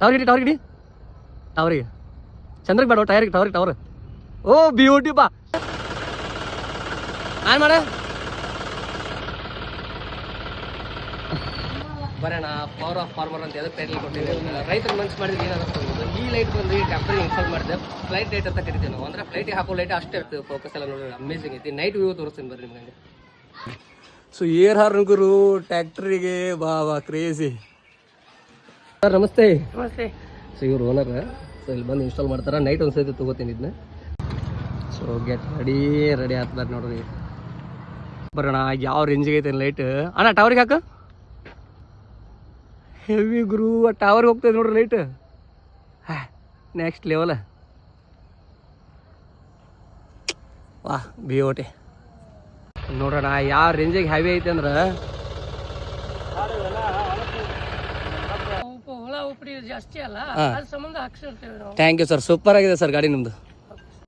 ಟವರ್ಗಿಡಿ ಟವರಿಗೆ ಚಂದ್ರಕ್ಕೆ ಬೇಡ ಟವರಿಗೆ ಟವರ್ ಓ ಬ್ಯೂಟಿ ಬಾ ಆನ್ ಮಾಡ ಬರೋಣ ಪವರ್ ಆಫ್ ಫಾರ್ಮರ್ ಅಂತ ಯಾವುದೋ ಟೈಟಲ್ ಕೊಟ್ಟಿದ್ದೀವಿ ರೈತರು ಮನ್ಸು ಮಾಡಿದ್ರೆ ಏನಾಗುತ್ತೆ ಈ ಲೈಟ್ ಬಂದು ಈ ಟ್ಯಾಕ್ಟರ್ ಇನ್ಸ್ಟಾಲ್ ಮಾಡಿದೆ ಫ್ಲೈಟ್ ಲೈಟ್ ಅಂತ ಕರಿತೀವಿ ನಾವು ಅಂದರೆ ಫ್ಲೈಟಿಗೆ ಹಾಕೋ ಲೈಟ್ ಅಷ್ಟೇ ಇರ್ತದೆ ಫೋಕಸ್ ಎಲ್ಲ ನೋಡಿದ್ರೆ ಅಮೇಸಿಂಗ್ ಐತಿ ನೈಟ್ ವ್ಯೂ ತೋರಿಸ್ತೀನಿ ಬರ್ರಿ ನಿಮಗೆ ಸೊ ಏರ್ ಹಾರ್ನ್ ಗುರು ಟ್ಯಾಕ್ಟ್ರಿಗೆ ಬಾ ಕ್ರೇಜಿ ಸರ್ ನಮಸ್ತೆ ಸೊ ಇವ್ರು ಓನರ್ ಸೊ ಇಲ್ಲಿ ಬಂದು ಇನ್ಸ್ಟಾಲ್ ಮಾಡ್ತಾರೆ ನೈಟ್ ಒಂದು ಸೈತಿ ತೊಗೋತೀನಿ ಇದನ್ನ ಸೊ ಗೆಟ್ ರೆಡಿ ಆಗ್ತಾರೆ ನೋಡ್ರಿ ಬರೋಣ ಯಾವ ರೇಂಜಿಗೆ ಐತೆ ಲೈಟ್ ಅಣ್ಣ ಟವರಿಗೆ ಹಾಕ ಹೆವಿ ಗುರು ಆ ಟವರ್ಗೆ ಹೋಗ್ತದೆ ನೋಡ್ರಿ ಲೈಟ್ ನೆಕ್ಸ್ಟ್ ಲೆವೆಲ್ ವಾ ಬಿಯೋಟಿ ನೋಡೋಣ ಯಾವ ರೇಂಜಿಗೆ ಹೆವಿ ಐತೆ ಅಂದ್ರೆ ಜಾಸ್ತಿ ಅಲ್ಲ ಅದ್ರ ಸಂಬಂಧ ಹಾಕ್ಸಿರ್ತೇವೆ ನಾವು. ಥ್ಯಾಂಕ್ ಯು ಸರ್ ಸೂಪರ್ ಆಗಿದೆ ಸರ್ ಗಾಡಿ ನಿಮ್ದು